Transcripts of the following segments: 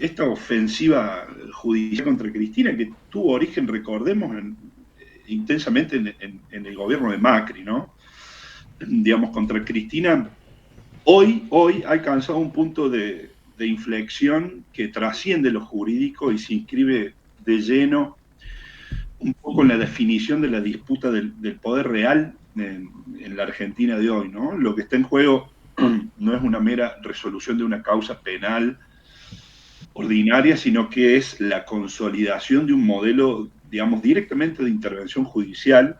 esta ofensiva judicial contra Cristina, que tuvo origen, recordemos, intensamente en el gobierno de Macri, ¿no? Digamos, contra Cristina, hoy ha alcanzado un punto de inflexión que trasciende lo jurídico y se inscribe de lleno un poco en la definición de la disputa del poder real en la Argentina de hoy, ¿no? Lo que está en juego no es una mera resolución de una causa penal ordinaria, sino que es la consolidación de un modelo, digamos, directamente de intervención judicial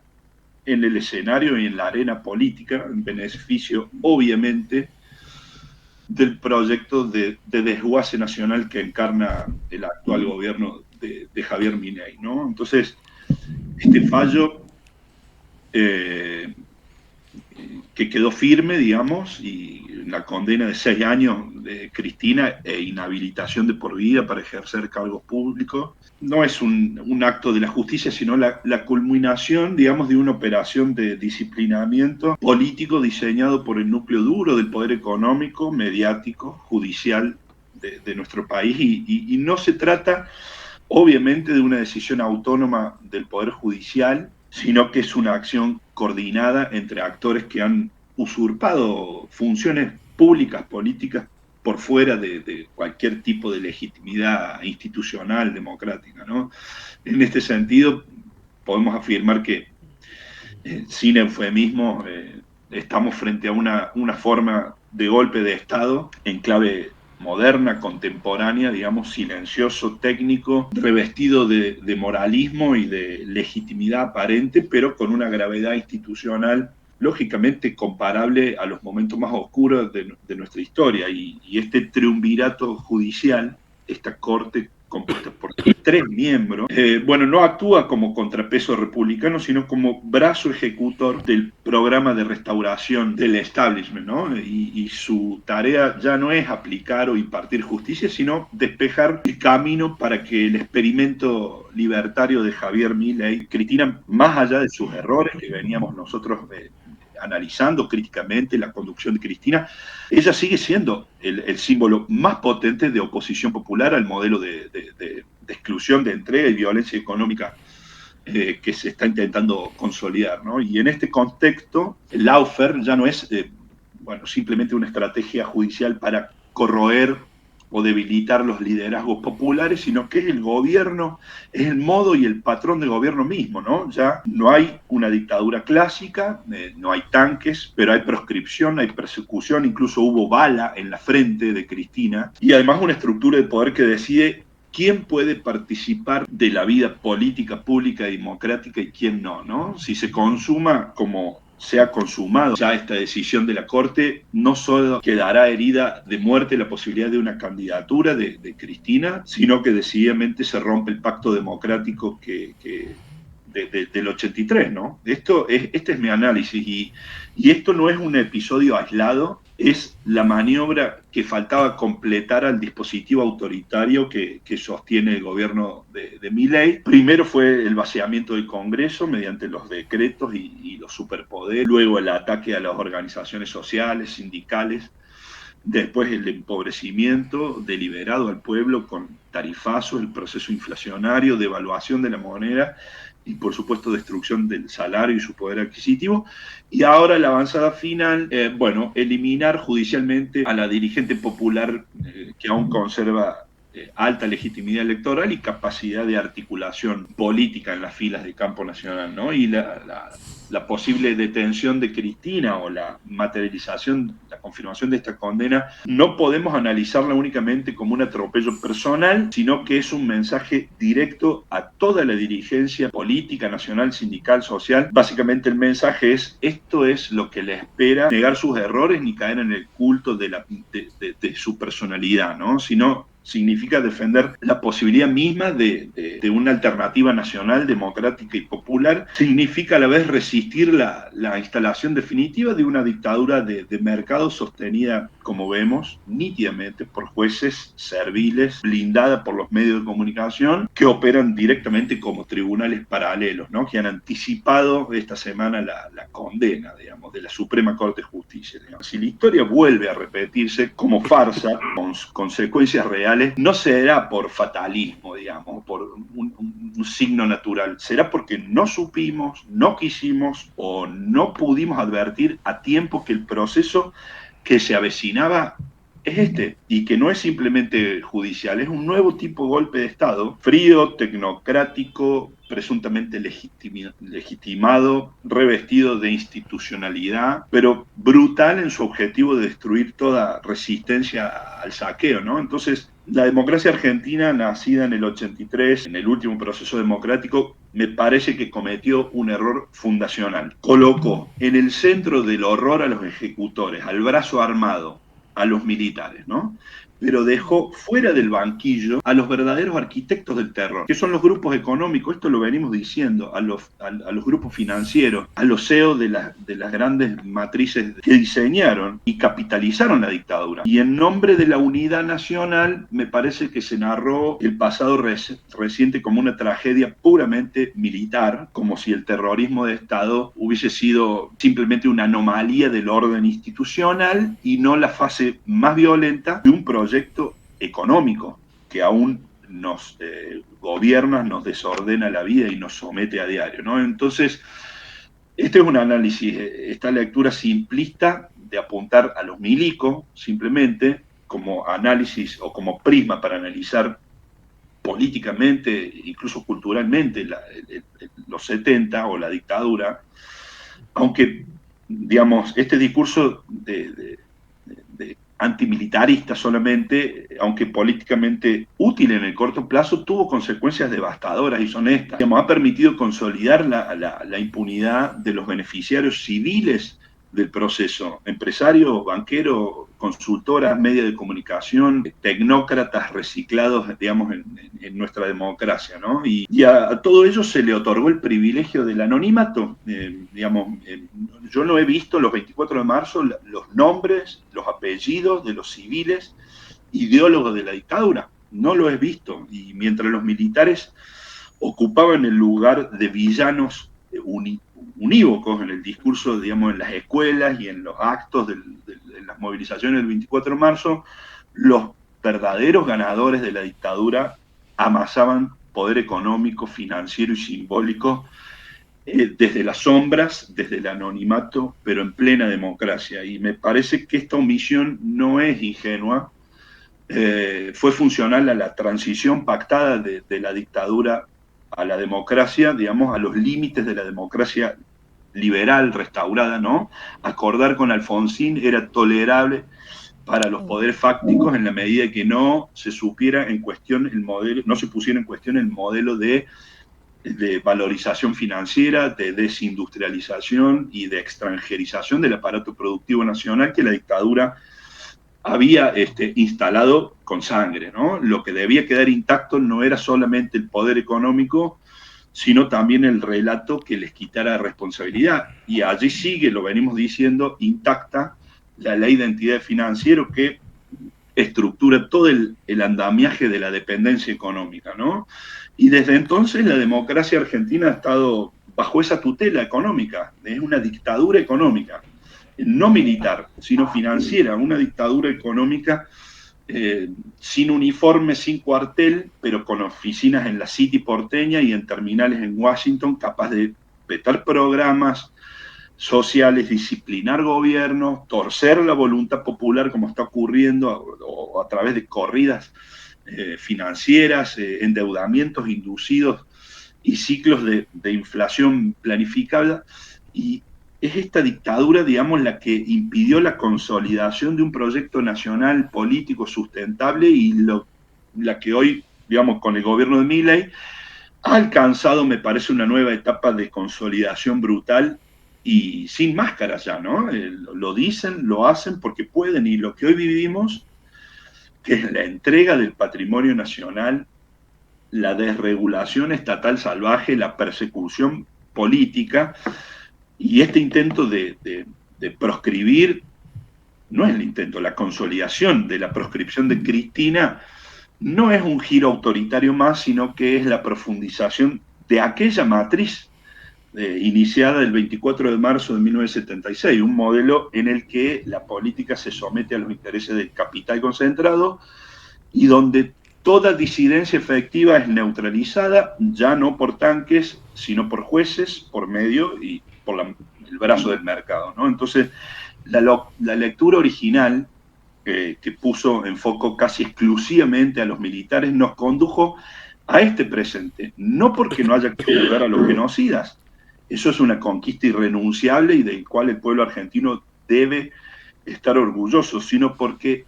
en el escenario y en la arena política, en beneficio, obviamente, del proyecto de desguace nacional que encarna el actual gobierno de Javier Milei, ¿no? Entonces, este fallo que quedó firme, digamos, y la condena de 6 años de Cristina e inhabilitación de por vida para ejercer cargos públicos, no es un acto de la justicia, sino la culminación, digamos, de una operación de disciplinamiento político diseñado por el núcleo duro del poder económico, mediático, judicial de nuestro país, y no se trata, obviamente, de una decisión autónoma del Poder Judicial, sino que es una acción coordinada entre actores que han usurpado funciones públicas, políticas, por fuera de cualquier tipo de legitimidad institucional, democrática, ¿no? En este sentido, podemos afirmar que, sin eufemismo, estamos frente a una forma de golpe de Estado en clave moderna, contemporánea, digamos, silencioso, técnico, revestido de moralismo y de legitimidad aparente, pero con una gravedad institucional lógicamente comparable a los momentos más oscuros de nuestra historia. Y este triunvirato judicial, esta corte compuesta por 3 miembros, bueno, no actúa como contrapeso republicano, sino como brazo ejecutor del programa de restauración del establishment, ¿no? Y su tarea ya no es aplicar o impartir justicia, sino despejar el camino para que el experimento libertario de Javier Milei, Cristina, más allá de sus errores que veníamos nosotros analizando críticamente la conducción de Cristina, ella sigue siendo el símbolo más potente de oposición popular al modelo de exclusión, de entrega y violencia económica que se está intentando consolidar, ¿no? Y en este contexto, el lawfare ya no es, bueno, simplemente una estrategia judicial para corroer o debilitar los liderazgos populares, sino que es el gobierno, es el modo y el patrón de gobierno mismo, ¿no? Ya no hay una dictadura clásica, no hay tanques, pero hay proscripción, hay persecución, incluso hubo bala en la frente de Cristina, y además una estructura de poder que decide quién puede participar de la vida política, pública y democrática y quién no, ¿no? Si se consuma como se ha consumado ya esta decisión de la Corte, no solo quedará herida de muerte la posibilidad de una candidatura de Cristina, sino que decididamente se rompe el pacto democrático del 83, ¿no? Este es mi análisis y esto no es un episodio aislado, es la maniobra que faltaba completar al dispositivo autoritario que sostiene el gobierno de Milei. Primero fue el vaciamiento del Congreso mediante los decretos y los superpoderes, luego el ataque a las organizaciones sociales, sindicales, después el empobrecimiento deliberado al pueblo con tarifazos, el proceso inflacionario, devaluación de la moneda y por supuesto destrucción del salario y su poder adquisitivo. Y ahora la avanzada final, bueno, eliminar judicialmente a la dirigente popular que aún conserva alta legitimidad electoral y capacidad de articulación política en las filas del campo nacional, ¿no? Y la posible detención de Cristina o la materialización, la confirmación de esta condena, no podemos analizarla únicamente como un atropello personal, sino que es un mensaje directo a toda la dirigencia política, nacional, sindical, social. Básicamente el mensaje es, esto es lo que le espera, negar sus errores ni caer en el culto de su personalidad, ¿no? Sino significa defender la posibilidad misma de una alternativa nacional, democrática y popular, significa a la vez resistir la instalación definitiva de una dictadura de mercado sostenida, como vemos, nítidamente por jueces serviles, blindada por los medios de comunicación, que operan directamente como tribunales paralelos, ¿no? Que han anticipado esta semana la condena, digamos, de la Suprema Corte de Justicia. Digamos. Si la historia vuelve a repetirse como farsa, con consecuencias reales, no será por fatalismo, digamos, por un signo natural, será porque no supimos, no quisimos o no pudimos advertir a tiempo que el proceso que se avecinaba es este, y que no es simplemente judicial, es un nuevo tipo de golpe de Estado, frío, tecnocrático, presuntamente legitimado, revestido de institucionalidad, pero brutal en su objetivo de destruir toda resistencia al saqueo, ¿no? Entonces, la democracia argentina, nacida en el 83, en el último proceso democrático, me parece que cometió un error fundacional. Colocó en el centro del horror a los ejecutores, al brazo armado, a los militares, ¿no? Pero dejó fuera del banquillo a los verdaderos arquitectos del terror, que son los grupos económicos, esto lo venimos diciendo, a los grupos financieros, a los CEOs de las grandes matrices que diseñaron y capitalizaron la dictadura. Y en nombre de la unidad nacional, me parece que se narró el pasado reciente como una tragedia puramente militar, como si el terrorismo de Estado hubiese sido simplemente una anomalía del orden institucional y no la fase más violenta de un proyecto económico que aún nos gobierna, nos desordena la vida y nos somete a diario, ¿no? Entonces, este es un análisis, esta lectura simplista de apuntar a los milicos simplemente como análisis o como prisma para analizar políticamente, incluso culturalmente, los 70 o la dictadura, aunque, digamos, este discurso de antimilitarista solamente, aunque políticamente útil en el corto plazo, tuvo consecuencias devastadoras y son estas. Digamos, ha permitido consolidar la impunidad de los beneficiarios civiles del proceso, empresarios, banqueros, consultoras, medios de comunicación, tecnócratas reciclados, digamos, en nuestra democracia, ¿no? Y a todo ello se le otorgó el privilegio del anonimato. Digamos, yo no he visto los 24 de marzo los nombres, los apellidos de los civiles ideólogos de la dictadura. No lo he visto. Y mientras los militares ocupaban el lugar de villanos unívocos en el discurso, digamos, en las escuelas y en los actos de las movilizaciones del 24 de marzo, los verdaderos ganadores de la dictadura amasaban poder económico, financiero y simbólico desde las sombras, desde el anonimato, pero en plena democracia. Y me parece que esta omisión no es ingenua, fue funcional a la transición pactada de la dictadura a la democracia, digamos, a los límites de la democracia liberal restaurada, ¿no? Acordar con Alfonsín era tolerable para los poderes fácticos en la medida que no se supiera en cuestión el modelo, no se pusiera en cuestión el modelo de valorización financiera, de desindustrialización y de extranjerización del aparato productivo nacional que la dictadura había instalado con sangre, ¿no? Lo que debía quedar intacto no era solamente el poder económico, sino también el relato que les quitara responsabilidad. Y allí sigue, lo venimos diciendo, intacta la ley de entidades financieras que estructura todo el andamiaje de la dependencia económica, ¿no? Y desde entonces la democracia argentina ha estado bajo esa tutela económica, es una dictadura económica, no militar, sino financiera, una dictadura económica sin uniforme, sin cuartel, pero con oficinas en la City porteña y en terminales en Washington, capaz de vetar programas sociales, disciplinar gobiernos, torcer la voluntad popular como está ocurriendo o a través de corridas financieras, endeudamientos inducidos y ciclos de inflación planificada. Y es esta dictadura, digamos, la que impidió la consolidación de un proyecto nacional político sustentable y la que hoy, digamos, con el gobierno de Milei, ha alcanzado, me parece, una nueva etapa de consolidación brutal y sin máscaras ya, ¿no? Lo dicen, lo hacen porque pueden y lo que hoy vivimos que es la entrega del patrimonio nacional, la desregulación estatal salvaje, la persecución política y este intento de proscribir, no es el intento, la consolidación de la proscripción de Cristina no es un giro autoritario más, sino que es la profundización de aquella matriz iniciada el 24 de marzo de 1976, un modelo en el que la política se somete a los intereses del capital concentrado y donde toda disidencia efectiva es neutralizada, ya no por tanques, sino por jueces, por medio y por el brazo del mercado, ¿no? Entonces, la lectura original, que puso en foco casi exclusivamente a los militares, nos condujo a este presente, no porque no haya que juzgar a los genocidas, eso es una conquista irrenunciable y del cual el pueblo argentino debe estar orgulloso, sino porque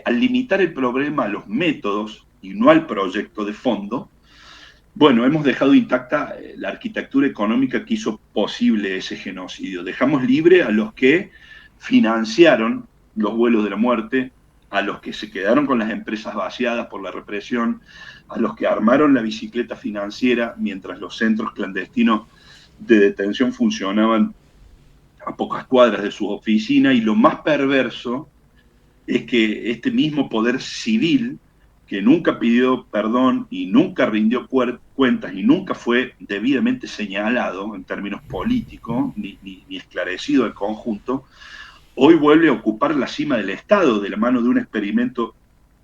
al limitar el problema a los métodos y no al proyecto de fondo, bueno, hemos dejado intacta la arquitectura económica que hizo posible ese genocidio. Dejamos libre a los que financiaron los vuelos de la muerte, a los que se quedaron con las empresas vaciadas por la represión, a los que armaron la bicicleta financiera mientras los centros clandestinos de detención funcionaban a pocas cuadras de su oficina. Y lo más perverso es que este mismo poder civil, que nunca pidió perdón y nunca rindió cuentas y nunca fue debidamente señalado en términos políticos ni esclarecido al conjunto, hoy vuelve a ocupar la cima del Estado de la mano de un experimento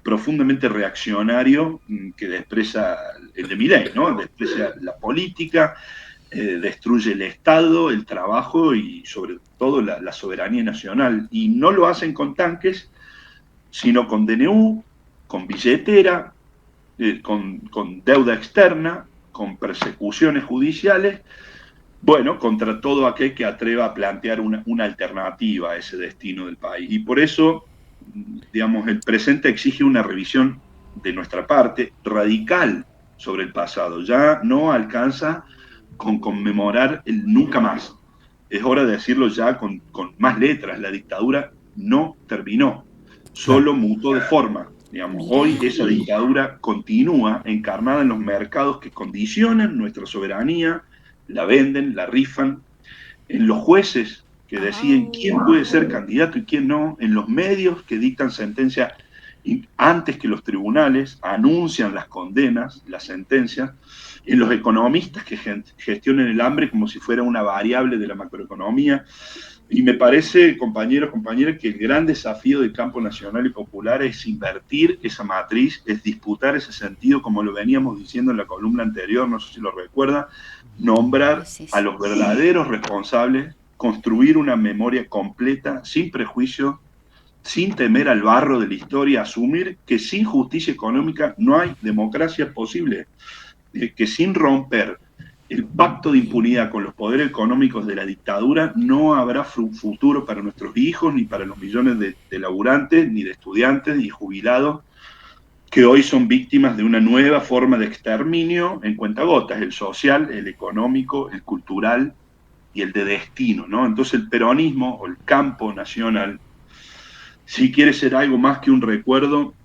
profundamente reaccionario que desprecia el de Milei, ¿no? Desprecia la política, destruye el Estado, el trabajo y sobre todo la soberanía nacional. Y no lo hacen con tanques, sino con DNU, con billetera, con deuda externa, con persecuciones judiciales, bueno, contra todo aquel que atreva a plantear una alternativa a ese destino del país. Y por eso, digamos, el presente exige una revisión de nuestra parte radical sobre el pasado. Ya no alcanza con conmemorar el nunca más. Es hora de decirlo ya con más letras. La dictadura no terminó, Claro. solo mutó de forma. Digamos, hoy esa dictadura continúa encarnada en los mercados que condicionan nuestra soberanía, la venden, la rifan, en los jueces que deciden quién puede ser candidato y quién no, en los medios que dictan sentencia antes que los tribunales, anuncian las condenas, las sentencias, en los economistas que gestionan el hambre como si fuera una variable de la macroeconomía. Y me parece, compañeros, compañeras, que el gran desafío del campo nacional y popular es invertir esa matriz, es disputar ese sentido, como lo veníamos diciendo en la columna anterior, no sé si lo recuerda, nombrar a los verdaderos responsables, construir una memoria completa, sin prejuicios, sin temer al barro de la historia, asumir que sin justicia económica no hay democracia posible, que sin romper el pacto de impunidad con los poderes económicos de la dictadura no habrá futuro para nuestros hijos, ni para los millones de laburantes, ni de estudiantes, ni jubilados, que hoy son víctimas de una nueva forma de exterminio en cuentagotas, el social, el económico, el cultural y el de destino, ¿no? Entonces el peronismo o el campo nacional, si quiere ser algo más que un recuerdo,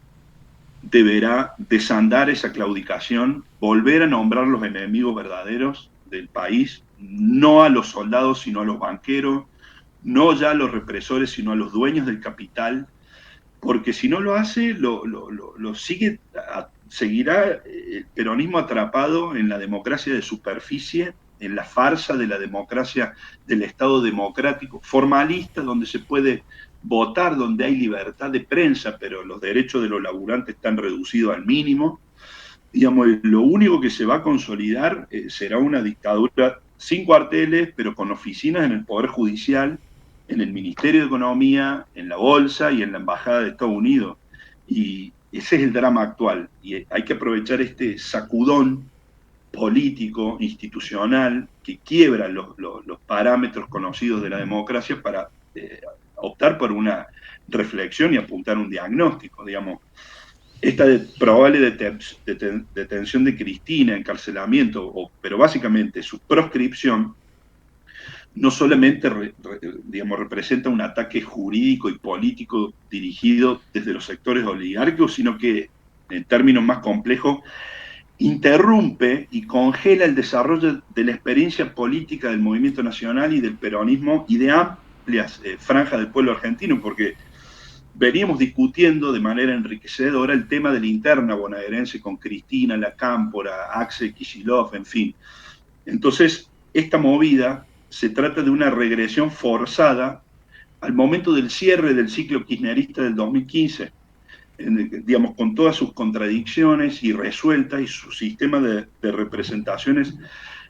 deberá desandar esa claudicación, volver a nombrar los enemigos verdaderos del país, no a los soldados, sino a los banqueros, no ya a los represores, sino a los dueños del capital, porque si no lo hace, lo sigue, seguirá el peronismo atrapado en la democracia de superficie, en la farsa de la democracia del Estado democrático, formalista, donde se puede votar, donde hay libertad de prensa, pero los derechos de los laburantes están reducidos al mínimo. Digamos, lo único que se va a consolidar será una dictadura sin cuarteles, pero con oficinas en el Poder Judicial, en el Ministerio de Economía, en la Bolsa y en la Embajada de Estados Unidos. Y ese es el drama actual. Y hay que aprovechar este sacudón político, institucional, que quiebra los parámetros conocidos de la democracia para optar por una reflexión y apuntar un diagnóstico. Digamos, esta probable detención de Cristina, encarcelamiento, pero básicamente su proscripción, no solamente digamos, representa un ataque jurídico y político dirigido desde los sectores oligárquicos, sino que, en términos más complejos, interrumpe y congela el desarrollo de la experiencia política del movimiento nacional y del peronismo y de amplias franjas del pueblo argentino, porque veníamos discutiendo de manera enriquecedora el tema de la interna bonaerense con Cristina, La Cámpora, Axel Kicillof, en fin. Entonces, esta movida se trata de una regresión forzada al momento del cierre del ciclo kirchnerista del 2015, digamos, con todas sus contradicciones y resueltas y su sistema de representaciones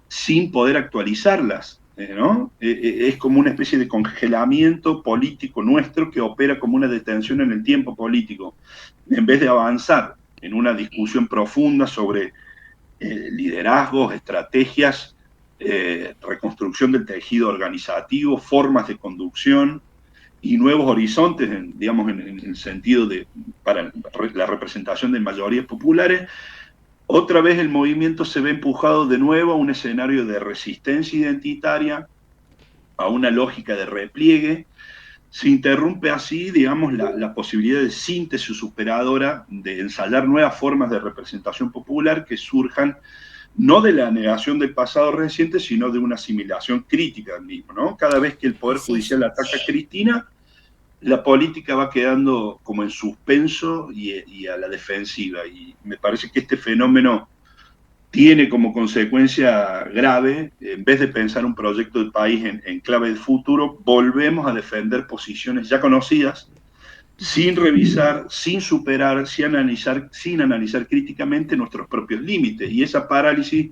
sin poder actualizarlas, ¿no? Es como una especie de congelamiento político nuestro que opera como una detención en el tiempo político, en vez de avanzar en una discusión profunda sobre liderazgos, estrategias, reconstrucción del tejido organizativo, formas de conducción y nuevos horizontes, digamos, en el sentido de para la representación de mayorías populares. Otra vez el movimiento se ve empujado de nuevo a un escenario de resistencia identitaria, a una lógica de repliegue. Se interrumpe así, digamos, la posibilidad de síntesis superadora, de ensayar nuevas formas de representación popular que surjan no de la negación del pasado reciente, sino de una asimilación crítica del mismo, ¿no? Cada vez que el Poder Judicial ataca a Cristina, la política va quedando como en suspenso y a la defensiva. Y me parece que este fenómeno tiene como consecuencia grave, en vez de pensar un proyecto de país en clave de futuro, volvemos a defender posiciones ya conocidas, sin revisar, sin superar, sin analizar críticamente nuestros propios límites. Y esa parálisis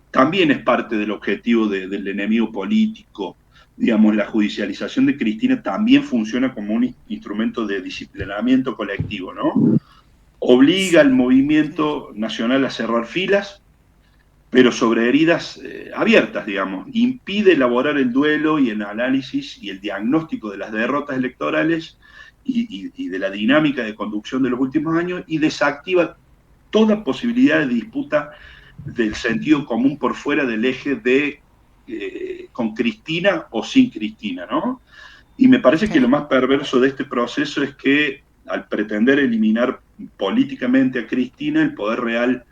también es parte del objetivo del enemigo político. Digamos, la judicialización de Cristina también funciona como un instrumento de disciplinamiento colectivo, ¿no? Obliga al movimiento nacional a cerrar filas, pero sobre heridas abiertas, digamos. Impide elaborar el duelo y el análisis y el diagnóstico de las derrotas electorales y de la dinámica de conducción de los últimos años y desactiva toda posibilidad de disputa del sentido común por fuera del eje de con Cristina o sin Cristina, ¿no? Y me parece que lo más perverso de este proceso es que al pretender eliminar políticamente a Cristina, el poder real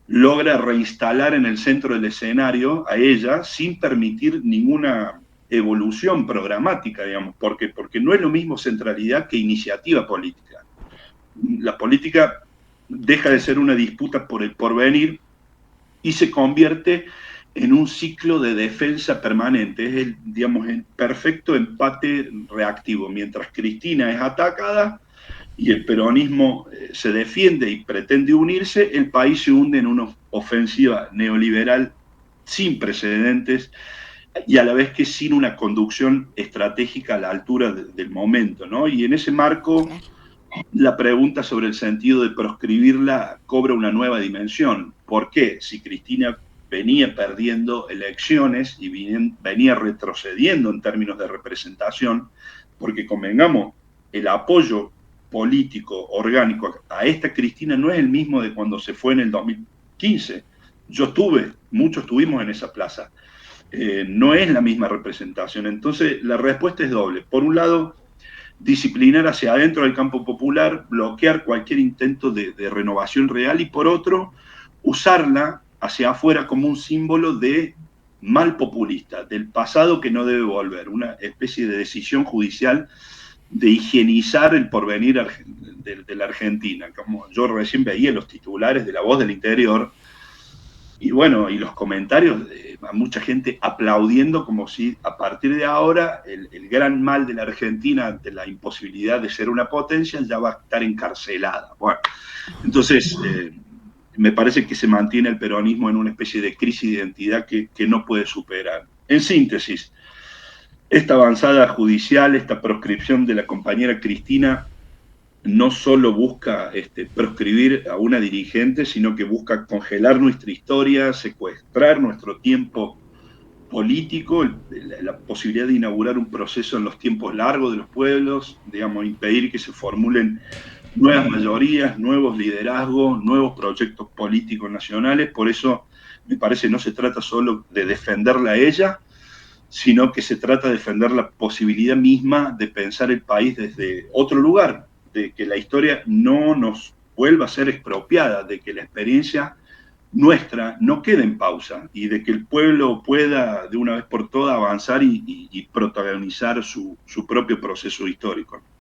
logra reinstalar en el centro del escenario a ella sin permitir ninguna evolución programática, digamos, porque no es lo mismo centralidad que iniciativa política. La política deja de ser una disputa por el porvenir y se convierte en un ciclo de defensa permanente. Es digamos, el perfecto empate reactivo. Mientras Cristina es atacada y el peronismo se defiende y pretende unirse, el país se hunde en una ofensiva neoliberal sin precedentes y a la vez que sin una conducción estratégica a la altura del momento, ¿no? Y en ese marco, la pregunta sobre el sentido de proscribirla cobra una nueva dimensión. ¿Por qué? Si Cristina venía perdiendo elecciones y venía retrocediendo en términos de representación, porque convengamos, el apoyo político orgánico a esta Cristina no es el mismo de cuando se fue en el 2015. Yo estuve, muchos estuvimos en esa plaza. No es la misma representación. Entonces, la respuesta es doble. Por un lado, disciplinar hacia adentro del campo popular, bloquear cualquier intento de renovación real y por otro, usarla hacia afuera como un símbolo de mal populista, del pasado que no debe volver, una especie de decisión judicial de higienizar el porvenir de la Argentina. Como yo recién veía los titulares de La Voz del Interior, y bueno, y los comentarios de mucha gente aplaudiendo como si a partir de ahora el gran mal de la Argentina ante la imposibilidad de ser una potencia ya va a estar encarcelada. Bueno, entonces me parece que se mantiene el peronismo en una especie de crisis de identidad que no puede superar. En síntesis, esta avanzada judicial, esta proscripción de la compañera Cristina, no solo busca proscribir a una dirigente, sino que busca congelar nuestra historia, secuestrar nuestro tiempo político, la posibilidad de inaugurar un proceso en los tiempos largos de los pueblos, digamos, impedir que se formulen nuevas mayorías, nuevos liderazgos, nuevos proyectos políticos nacionales. Por eso, me parece, no se trata solo de defenderla a ella, sino que se trata de defender la posibilidad misma de pensar el país desde otro lugar, de que la historia no nos vuelva a ser expropiada, de que la experiencia nuestra no quede en pausa y de que el pueblo pueda de una vez por todas avanzar y protagonizar su propio proceso histórico.